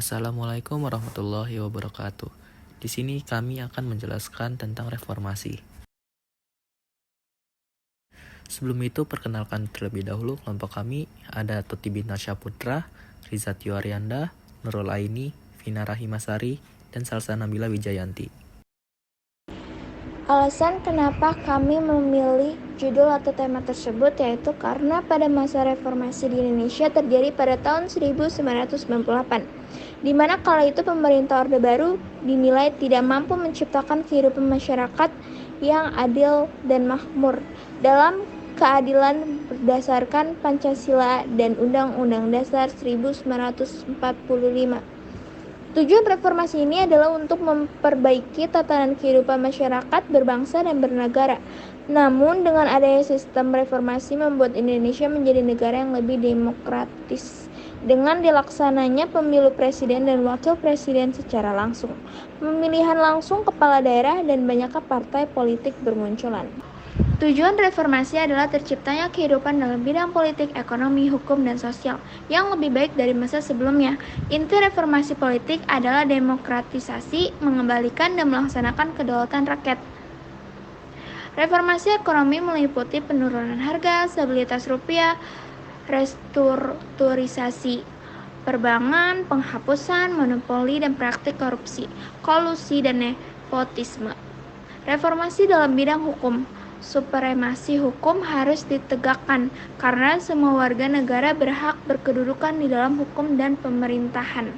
Assalamualaikum warahmatullahi wabarakatuh. Di sini kami akan menjelaskan tentang reformasi. Sebelum itu, perkenalkan terlebih dahulu kelompok kami ada Tuti Bintang Syaputra, Riza Tio Arianda, Nurul Aini, Vina Rahimasari, dan Salsa Nabila Wijayanti. Alasan kenapa kami memilih judul atau tema tersebut yaitu karena pada masa reformasi di Indonesia terjadi pada tahun 1998, di mana kala itu pemerintah Orde Baru dinilai tidak mampu menciptakan kehidupan masyarakat yang adil dan makmur dalam keadilan berdasarkan Pancasila dan Undang-Undang Dasar 1945. Tujuan reformasi ini adalah untuk memperbaiki tatanan kehidupan masyarakat berbangsa dan bernegara. Namun dengan adanya sistem reformasi membuat Indonesia menjadi negara yang lebih demokratis dengan dilaksananya pemilu presiden dan wakil presiden secara langsung, pemilihan langsung kepala daerah, dan banyaknya partai politik bermunculan. Tujuan reformasi adalah terciptanya kehidupan dalam bidang politik, ekonomi, hukum, dan sosial yang lebih baik dari masa sebelumnya. Inti reformasi politik adalah demokratisasi, mengembalikan dan melaksanakan kedaulatan rakyat. Reformasi ekonomi meliputi penurunan harga, stabilitas rupiah, restrukturisasi perbankan, penghapusan monopoli dan praktik korupsi, kolusi, dan nepotisme. Reformasi dalam bidang hukum. Supremasi hukum harus ditegakkan karena semua warga negara berhak berkedudukan di dalam hukum dan pemerintahan.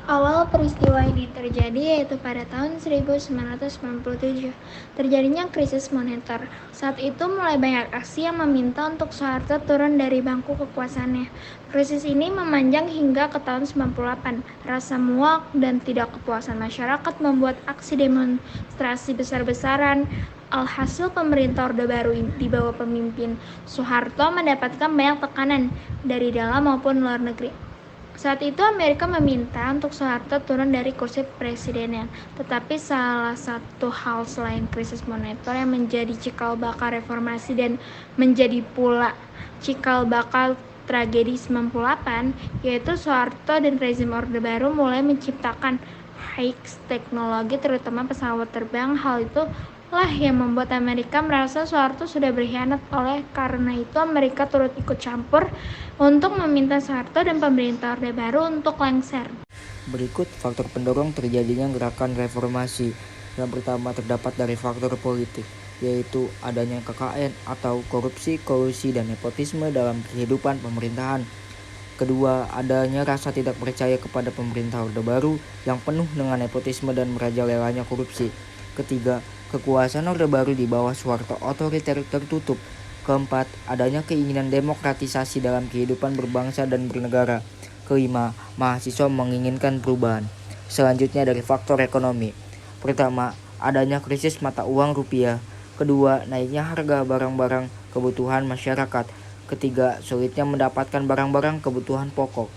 Awal peristiwa ini terjadi yaitu pada tahun 1997, terjadinya krisis moneter. Saat itu mulai banyak aksi yang meminta untuk Soeharto turun dari bangku kekuasaannya. Krisis ini memanjang hingga ke tahun 98. Rasa muak dan tidak kepuasan masyarakat membuat aksi demonstrasi besar-besaran. Alhasil pemerintah Orde Baru di bawah pemimpin Soeharto mendapatkan banyak tekanan dari dalam maupun luar negeri. Saat itu Amerika meminta untuk Soeharto turun dari kursi presidenan, tetapi salah satu hal selain krisis moneter yang menjadi cikal bakal reformasi dan menjadi pula cikal bakal tragedi 98, yaitu Soeharto dan rezim Orde Baru mulai menciptakan high-tech teknologi terutama pesawat terbang. Hal itu lah yang membuat Amerika merasa Soeharto sudah berkhianat. Oleh karena itu Amerika turut ikut campur untuk meminta Soeharto dan pemerintah Orde Baru untuk lengser. Berikut faktor pendorong terjadinya gerakan reformasi. Yang pertama terdapat dari faktor politik, yaitu adanya KKN atau korupsi, kolusi, dan nepotisme dalam kehidupan pemerintahan. Kedua, adanya rasa tidak percaya kepada pemerintah Orde Baru yang penuh dengan nepotisme dan merajalelanya korupsi. Ketiga, kekuasaan Orde Baru di bawah Soeharto otoriter tertutup. Keempat, adanya keinginan demokratisasi dalam kehidupan berbangsa dan bernegara. Kelima, mahasiswa menginginkan perubahan. Selanjutnya dari faktor ekonomi. Pertama, adanya krisis mata uang rupiah. Kedua, naiknya harga barang-barang kebutuhan masyarakat. Ketiga, sulitnya mendapatkan barang-barang kebutuhan pokok.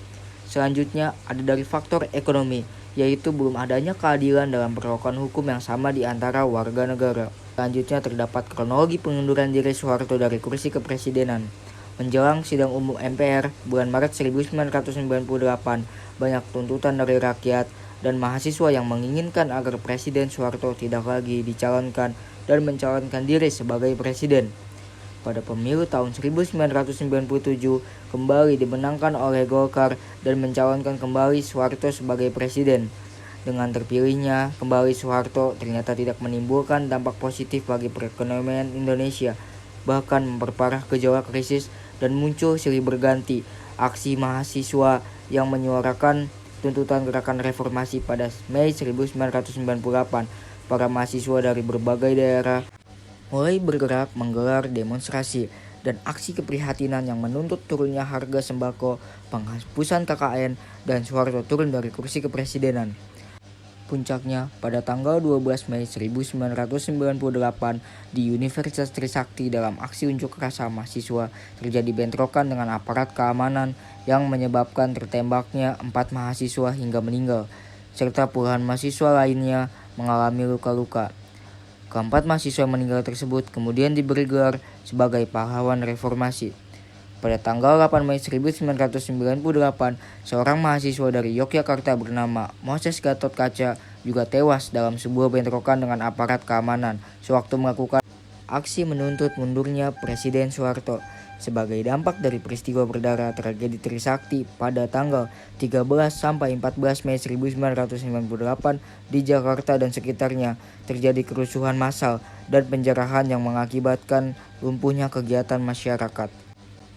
Selanjutnya ada dari faktor ekonomi, yaitu belum adanya keadilan dalam perlakuan hukum yang sama di antara warga negara. Selanjutnya terdapat kronologi pengunduran diri Soeharto dari kursi kepresidenan. Menjelang sidang umum MPR bulan Maret 1998, banyak tuntutan dari rakyat dan mahasiswa yang menginginkan agar Presiden Soeharto tidak lagi dicalonkan dan mencalonkan diri sebagai presiden. Pada pemilu tahun 1997 kembali dimenangkan oleh Golkar dan mencalonkan kembali Soeharto sebagai presiden. Dengan terpilihnya kembali Soeharto ternyata tidak menimbulkan dampak positif bagi perekonomian Indonesia, bahkan memperparah gejolak krisis dan muncul silih berganti aksi mahasiswa yang menyuarakan tuntutan gerakan reformasi pada Mei 1998. Para mahasiswa dari berbagai daerah mulai bergerak menggelar demonstrasi dan aksi keprihatinan yang menuntut turunnya harga sembako, penghapusan KKN, dan Soeharto turun dari kursi kepresidenan. Puncaknya pada tanggal 12 Mei 1998 di Universitas Trisakti dalam aksi unjuk rasa mahasiswa terjadi bentrokan dengan aparat keamanan yang menyebabkan tertembaknya 4 mahasiswa hingga meninggal, serta puluhan mahasiswa lainnya mengalami luka-luka. Keempat mahasiswa meninggal tersebut kemudian diberi gelar sebagai pahlawan reformasi. Pada tanggal 8 Mei 1998, seorang mahasiswa dari Yogyakarta bernama Moses Gatot Kaca juga tewas dalam sebuah bentrokan dengan aparat keamanan sewaktu melakukan aksi menuntut mundurnya Presiden Soeharto. Sebagai dampak dari peristiwa berdarah tragedi Trisakti pada tanggal 13 sampai 14 Mei 1998 di Jakarta dan sekitarnya terjadi kerusuhan massal dan penjarahan yang mengakibatkan lumpuhnya kegiatan masyarakat.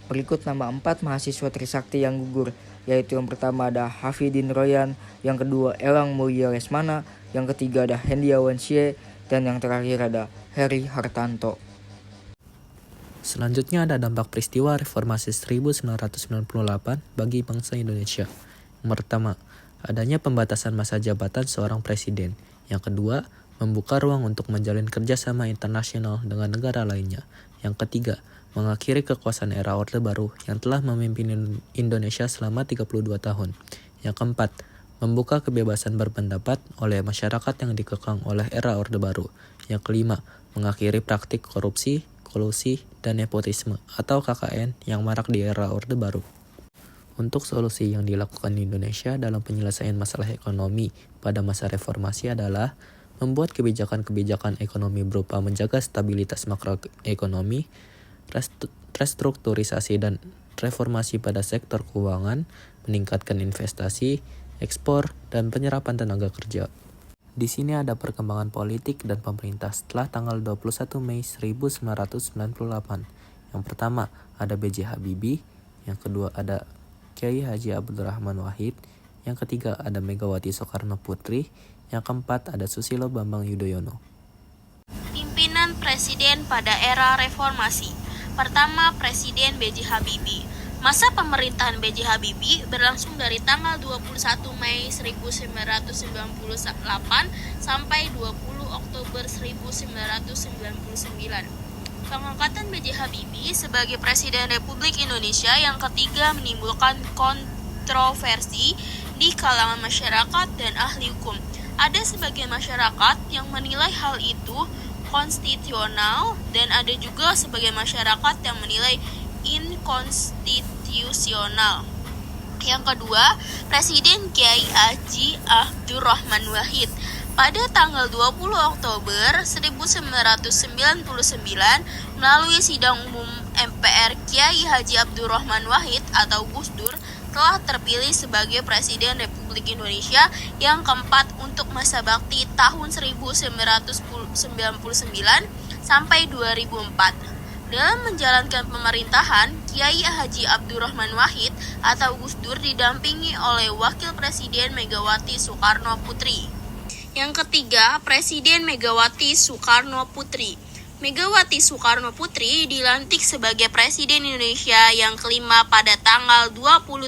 Berikut nama 4 mahasiswa Trisakti yang gugur, yaitu yang pertama ada Hafidin Royan, yang kedua Elang Mulia Lesmana, yang ketiga ada Hendiawan Syie, dan yang terakhir ada Heri Hartanto. Selanjutnya ada dampak peristiwa reformasi 1998 bagi bangsa Indonesia. Yang pertama, adanya pembatasan masa jabatan seorang presiden. Yang kedua, membuka ruang untuk menjalin kerjasama internasional dengan negara lainnya. Yang ketiga, mengakhiri kekuasaan era Orde Baru yang telah memimpin Indonesia selama 32 tahun. Yang keempat, membuka kebebasan berpendapat oleh masyarakat yang dikekang oleh era Orde Baru. Yang kelima, mengakhiri praktik korupsi, kolusi, dan nepotisme atau KKN yang marak di era Orde Baru. Untuk solusi yang dilakukan di Indonesia dalam penyelesaian masalah ekonomi pada masa reformasi adalah membuat kebijakan-kebijakan ekonomi berupa menjaga stabilitas makroekonomi, restrukturisasi dan reformasi pada sektor keuangan, meningkatkan investasi, ekspor, dan penyerapan tenaga kerja. Di sini ada perkembangan politik dan pemerintah setelah tanggal 21 Mei 1998. Yang pertama ada B.J. Habibie, yang kedua ada Kiai Haji Abdurrahman Wahid, yang ketiga ada Megawati Soekarno Putri, yang keempat ada Susilo Bambang Yudhoyono. Pimpinan Presiden pada era reformasi. Pertama, Presiden B.J. Habibie. Masa pemerintahan B.J. Habibie berlangsung dari tanggal 21 Mei 1998 sampai 20 Oktober 1999. Pengangkatan B.J. Habibie sebagai Presiden Republik Indonesia yang ketiga menimbulkan kontroversi di kalangan masyarakat dan ahli hukum. Ada sebagian masyarakat yang menilai hal itu konstitusional dan ada juga sebagian masyarakat yang menilai inkonstitusional. Yang kedua, Presiden Kiai Haji Abdurrahman Wahid. Pada tanggal 20 Oktober 1999 melalui sidang umum MPR, Kiai Haji Abdurrahman Wahid atau Gus Dur telah terpilih sebagai Presiden Republik Indonesia yang keempat untuk masa bakti tahun 1999 sampai 2004. Dalam menjalankan pemerintahan, Kiai Haji Abdurrahman Wahid atau Gus Dur didampingi oleh Wakil Presiden Megawati Soekarno Putri. Yang ketiga, Presiden Megawati Soekarno Putri. Megawati Soekarno Putri dilantik sebagai Presiden Indonesia yang kelima pada tanggal 23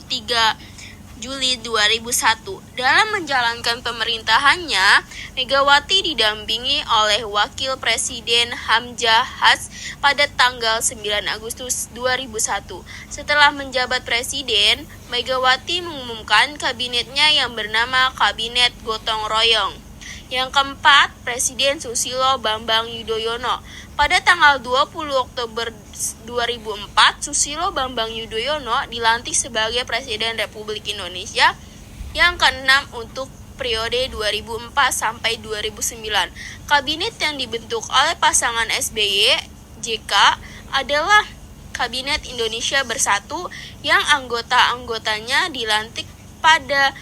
Juli 2001. Dalam menjalankan pemerintahannya, Megawati didampingi oleh Wakil Presiden Hamzahas pada tanggal 9 Agustus 2001. Setelah menjabat Presiden, Megawati mengumumkan kabinetnya yang bernama Kabinet Gotong Royong. Yang keempat, Presiden Susilo Bambang Yudhoyono. Pada tanggal 20 Oktober 2004, Susilo Bambang Yudhoyono dilantik sebagai Presiden Republik Indonesia yang keenam untuk periode 2004 sampai 2009. Kabinet yang dibentuk oleh pasangan SBY JK adalah Kabinet Indonesia Bersatu yang anggota-anggotanya dilantik pada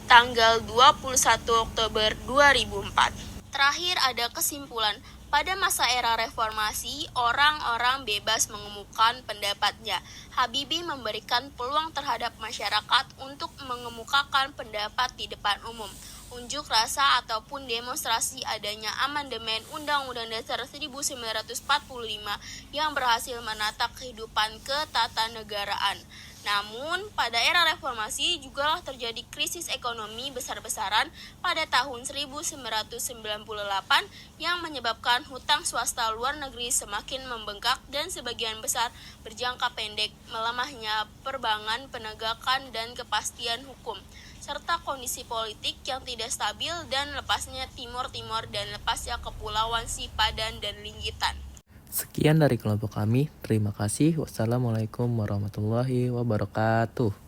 tanggal 21 Oktober 2004. Terakhir ada kesimpulan. Pada masa era reformasi, orang-orang bebas mengemukakan pendapatnya. Habibie memberikan peluang terhadap masyarakat untuk mengemukakan pendapat di depan umum. Unjuk rasa ataupun demonstrasi adanya amandemen Undang-Undang Dasar 1945 yang berhasil menata kehidupan ketatanegaraan. Namun, pada era reformasi juga terjadi krisis ekonomi besar-besaran pada tahun 1998 yang menyebabkan hutang swasta luar negeri semakin membengkak dan sebagian besar berjangka pendek, melemahnya perbankan, penegakan dan kepastian hukum, serta kondisi politik yang tidak stabil dan lepasnya Timor-Timor dan lepasnya kepulauan Sipadan dan Linggitan. Sekian dari kelompok kami. Terima kasih. Wassalamualaikum warahmatullahi wabarakatuh.